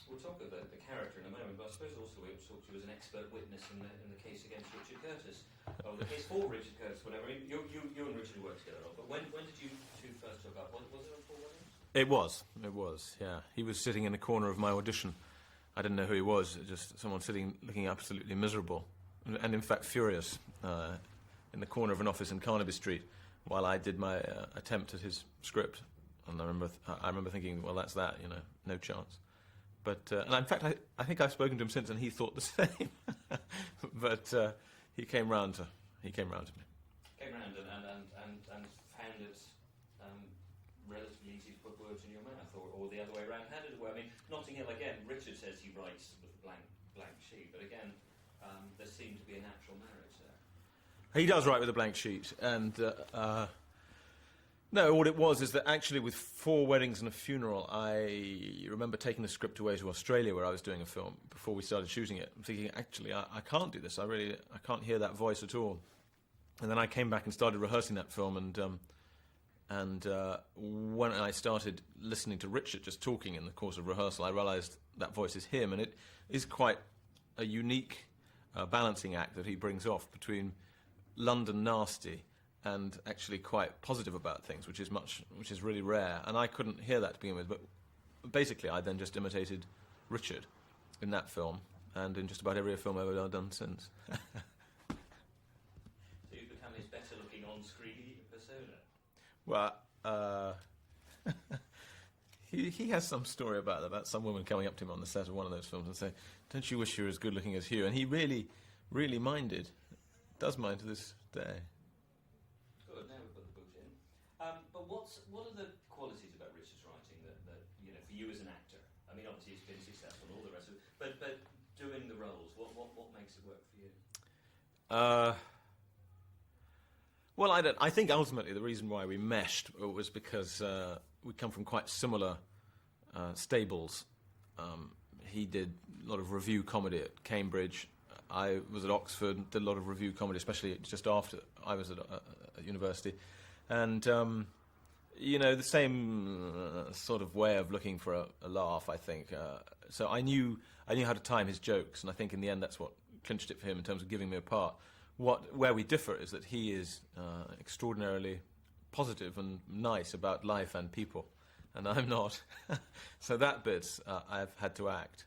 We'll talk about the character in a moment, but I suppose also we'll talk to you as an expert witness in the case against Richard Curtis, or the case for Richard Curtis, whatever. I mean, you and Richard worked together, but when did you two first hook up? Was it on Four Weddings? It was, yeah. He was sitting in the corner of my audition. I didn't know who he was, just someone sitting, looking absolutely miserable, and in fact furious, in the corner of an office in Carnaby Street, while I did my attempt at his script. And I remember thinking, well, that's that, you know, no chance. But and in fact, I think I've spoken to him since, and he thought the same. But he came round to me. Came round and found it relatively easy to put words in your mouth, or the other way around. How did it work? I mean, Notting Hill again. Richard says he writes with a blank sheet, but again, there seemed to be a natural marriage there. He does write with a blank sheet, and no, what it was is that actually with Four Weddings and a Funeral, I remember taking the script away to Australia where I was doing a film before we started shooting it. I'm thinking, actually, I can't do this. I can't hear that voice at all. And then I came back and started rehearsing that film, and when I started listening to Richard just talking in the course of rehearsal, I realised that voice is him, and it is quite a unique balancing act that he brings off between London nasty and actually quite positive about things, which is really rare. And I couldn't hear that to begin with, but basically I then just imitated Richard in that film, and in just about every film I've ever done since. So you've become his better-looking on-screen persona? Well, he has some story about some woman coming up to him on the set of one of those films and saying, "Don't you wish you were as good-looking as Hugh?" And he really, really minded. Does mind to this day. Good, now we've put the book in. But what are the qualities about Richard's writing that you know, for you as an actor? I mean, obviously he's been successful and all the rest of it, but doing the roles, what makes it work for you? Well, I think ultimately the reason why we meshed was because we come from quite similar stables. He did a lot of revue comedy at Cambridge. I was at Oxford, did a lot of revue comedy, especially just after I was at university. And, you know, the same sort of way of looking for a laugh, I think. So I knew how to time his jokes, and I think in the end that's what clinched it for him in terms of giving me a part. Where we differ is that he is extraordinarily positive and nice about life and people, and I'm not. So that bit I've had to act.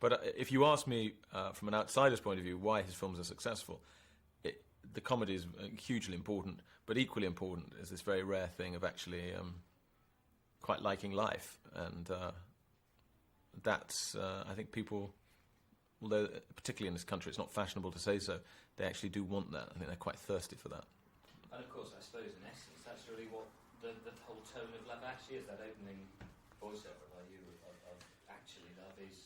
But if you ask me from an outsider's point of view why his films are successful, the comedy is hugely important, but equally important is this very rare thing of actually quite liking life. And that's, I think people, although particularly in this country it's not fashionable to say so, they actually do want that. I think they're quite thirsty for that. And of course, I suppose in essence, that's really what the whole tone of love actually is, that opening voiceover by you of actually love is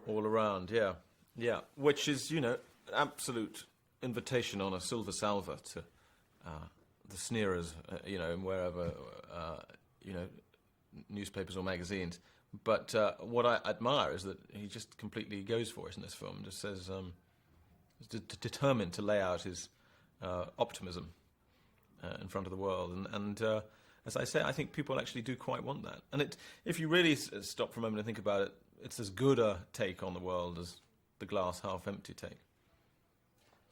all around, yeah. Which is, you know, an absolute invitation on a silver salver to the sneerers, you know, in wherever, you know, newspapers or magazines. But what I admire is that he just completely goes for it in this film. And just says, determined to lay out his optimism in front of the world. And as I say, I think people actually do quite want that. And if you really stop for a moment and think about it, it's as good a take on the world as the glass half empty take.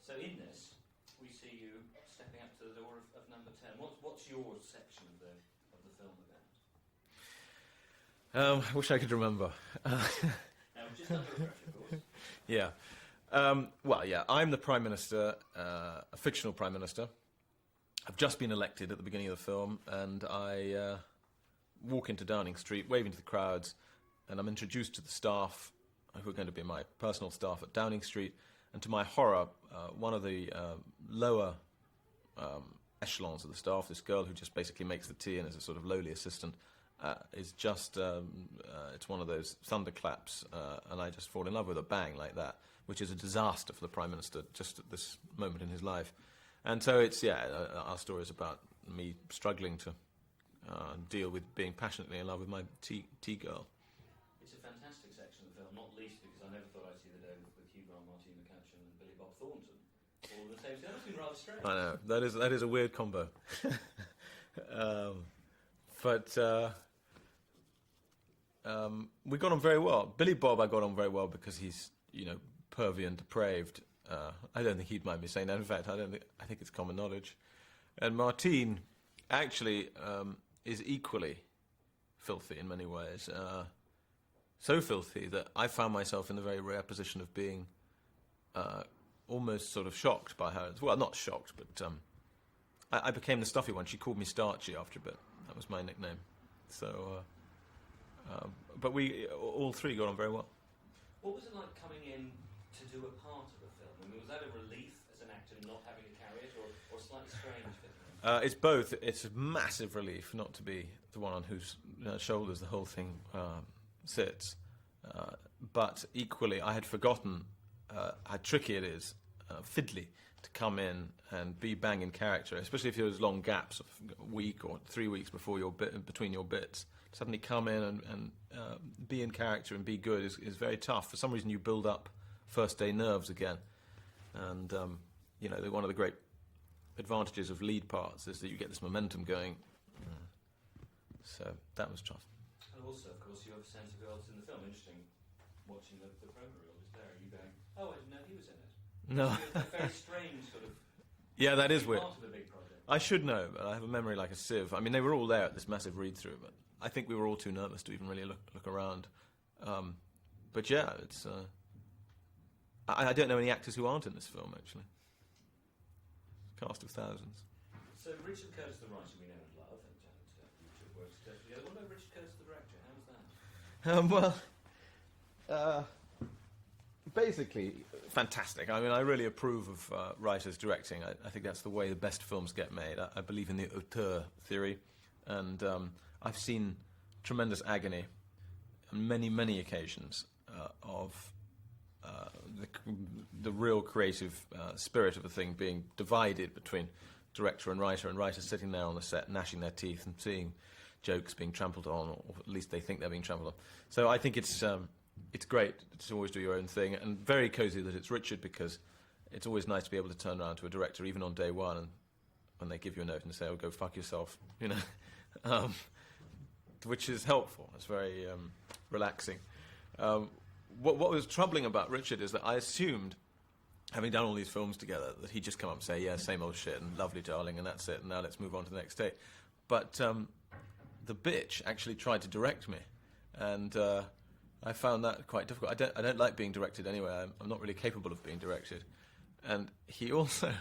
So in this, we see you stepping up to the door of number 10. What's your section of the film about? I wish I could remember. Just under pressure, of course. Yeah. Well, yeah, I'm the Prime Minister, a fictional Prime Minister. I've just been elected at the beginning of the film, and I walk into Downing Street, waving to the crowds, and I'm introduced to the staff, who are going to be my personal staff at Downing Street, and to my horror, one of the lower echelons of the staff, this girl who just basically makes the tea and is a sort of lowly assistant, is just, it's one of those thunderclaps, and I just fall in love with her, bang, like that, which is a disaster for the Prime Minister just at this moment in his life. And so it's, yeah, our story is about me struggling to deal with being passionately in love with my tea girl. It's a fantastic section of the film, not least because I never thought I'd see the day with Hugh Grant, Martine McCutcheon and Billy Bob Thornton all in the same scene. That's been rather strange. I know, that is a weird combo. we got on very well. Billy Bob, I got on very well because he's, pervy and depraved. I don't think he'd mind me saying that. In fact, I think it's common knowledge. And Martine actually is equally filthy in many ways. So filthy that I found myself in the very rare position of being almost sort of shocked by her. Well, not shocked, but I became the stuffy one. She called me Starchy after a bit. That was my nickname. So, but we all three got on very well. What was it like coming in to do a part of a film? I mean, was that a relief as an actor not having to carry it, or slightly strange fitting in? It's both. It's a massive relief not to be the one on whose shoulders the whole thing sits. But equally, I had forgotten how tricky it is, fiddly, to come in and be bang in character, especially if there's long gaps of a week or 3 weeks before between your bits. Suddenly come in and be in character and be good is very tough. For some reason, you build up first day nerves again, and one of the great advantages of lead parts is that you get this momentum going. So that was tough. And also, of course, you have a sense of who else in the film. Interesting, watching the promo reel is there. Are you going, oh, I didn't know he was in it? No. It's a very strange sort of. Yeah, that is weird. Part of a big project. I should know, but I have a memory like a sieve. I mean, they were all there at this massive read-through, but I think we were all too nervous to even really look around. But yeah, it's. I don't know any actors who aren't in this film, actually. Cast of thousands. So Richard Curtis, the writer we know and love, and Richard works closely together. What about Richard Curtis, the director? How was that? Basically, fantastic. I mean, I really approve of writers directing. I think that's the way the best films get made. I believe in the auteur theory, and I've seen tremendous agony on many, many occasions of the real creative spirit of a thing being divided between director and writer sitting there on the set, gnashing their teeth and seeing jokes being trampled on, or at least they think they're being trampled on. So I think it's great to always do your own thing, and very cosy that it's Richard, because it's always nice to be able to turn around to a director, even on day one, and when they give you a note and say, oh, go fuck yourself, which is helpful. It's very relaxing. What was troubling about Richard is that I assumed, having done all these films together, that he'd just come up and say, yeah, same old shit, and lovely darling, and that's it, and now let's move on to the next day. But the bitch actually tried to direct me, and I found that quite difficult. I don't like being directed anyway. I'm not really capable of being directed. And he also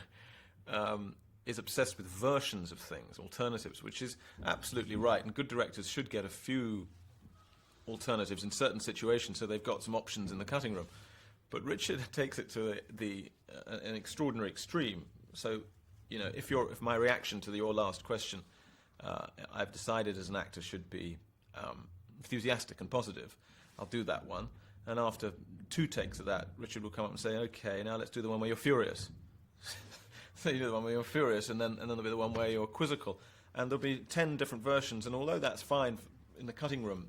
is obsessed with versions of things, alternatives, which is absolutely right. And good directors should get a few alternatives in certain situations, so they've got some options in the cutting room. But Richard takes it to an extraordinary extreme. So, if my reaction to your last question, I've decided as an actor should be enthusiastic and positive, I'll do that one. And after 2 takes of that, Richard will come up and say, okay, now let's do the one where you're furious. So you do the one where you're furious, and then there'll be the one where you're quizzical. And there'll be 10 different versions, and although that's fine in the cutting room,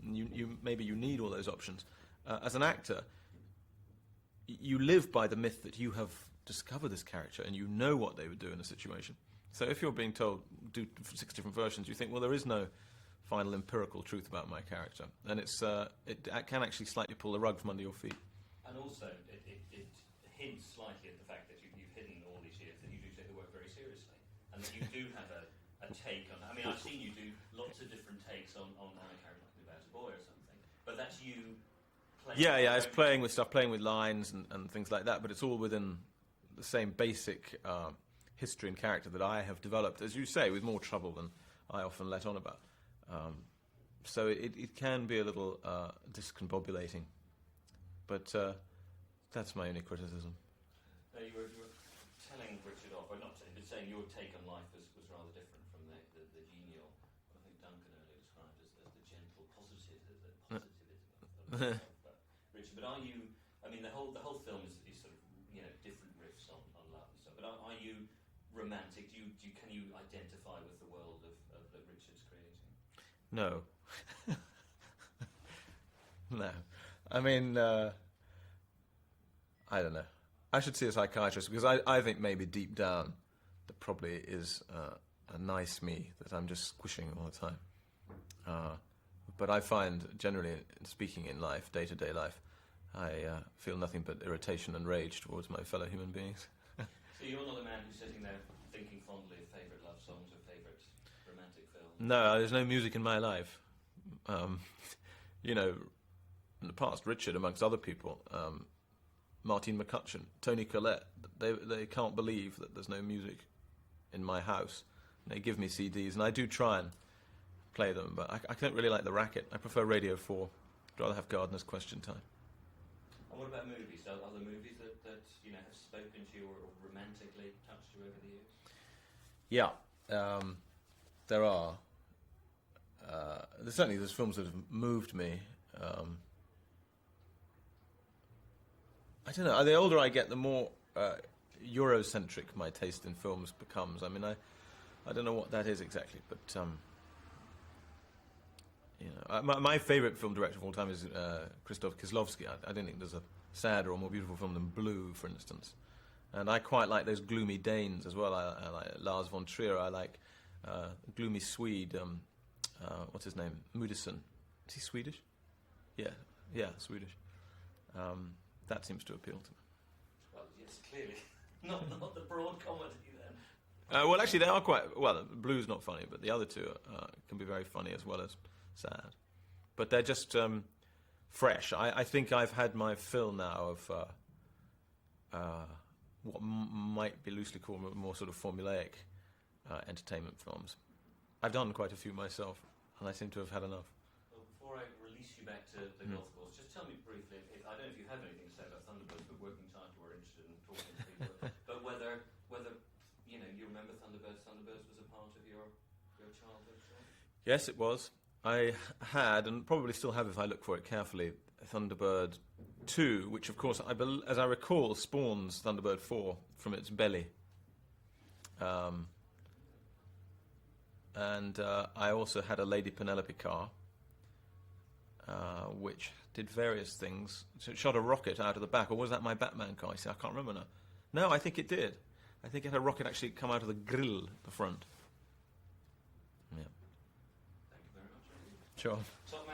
maybe you need all those options, as an actor, you live by the myth that you have discovered this character and you know what they would do in a situation. So if you're being told, do 6 different versions, you think, well, there is no final empirical truth about my character. And it can actually slightly pull the rug from under your feet. And also, it hints slightly at the fact that you've hidden all these years that you do take the work very seriously. And that you do have a take on... I mean, I've seen you do lots of different takes on a character like About a Boy or something. But that's you playing... Yeah, it's playing with stuff, playing with lines and things like that, but it's all within the same basic history and character that I have developed, as you say, with more trouble than I often let on about. So it can be a little discombobulating, but that's my only criticism. No, you were telling Richard off, or not saying, but saying your take on life was rather different from the genial, I think Duncan earlier described as the gentle positivism of Richard. But are you? I mean, the whole film is sort of different riffs on love and stuff. But are you romantic? Can you identify with the world that Richard's creating? No. No. I mean, I don't know. I should see a psychiatrist, because I think maybe deep down there probably is a nice me that I'm just squishing all the time. But I find, generally, speaking in life, day-to-day life, I feel nothing but irritation and rage towards my fellow human beings. So you're not a man who's sitting there thinking fondly of favourite love songs or favourite romantic films? No, there's no music in my life. You know, in the past, Richard, amongst other people, Martine McCutcheon, Tony Collette, they can't believe that there's no music in my house. And they give me CDs, and I do try and play them, but I don't really like the racket. I prefer Radio 4. I'd rather have Gardener's Question Time. And what about movies? Are there movies that you know have spoken to you or romantically touched you over the years? Yeah, there are. There's films that have moved me. I don't know. The older I get, the more Eurocentric my taste in films becomes. I mean, I don't know what that is exactly, but you know, my favourite film director of all time is Krzysztof Kieslowski. I don't think there's a sadder or more beautiful film than Blue, for instance. And I quite like those gloomy Danes as well. I like Lars von Trier. I like gloomy Swede. What's his name? Moodysson. Is he Swedish? Yeah, Swedish. That seems to appeal to me. Well, yes, clearly. not the broad comedy then. Well, actually, they are quite... Well, Blue's not funny, but the other two can be very funny as well as sad. But they're just fresh. I think I've had my fill now of what might be loosely called more sort of formulaic entertainment films. I've done quite a few myself, and I seem to have had enough. Well, before I release you back to the golf course, just tell me briefly, if I don't know if you have anything to say about Thunderbirds, but working title we're interested in talking to people, but whether you know you remember Thunderbirds was a part of your childhood. Sure? Yes, it was. I had, and probably still have if I look for it carefully, Thunderbird 2, which of course, as I recall, spawns Thunderbird 4 from its belly. And I also had a Lady Penelope car, which did various things. So it shot a rocket out of the back, or was that my Batman car? I can't remember now. No, I think it did. I think it had a rocket actually come out of the grill at the front. Yeah. Thank you very much. Sure. Top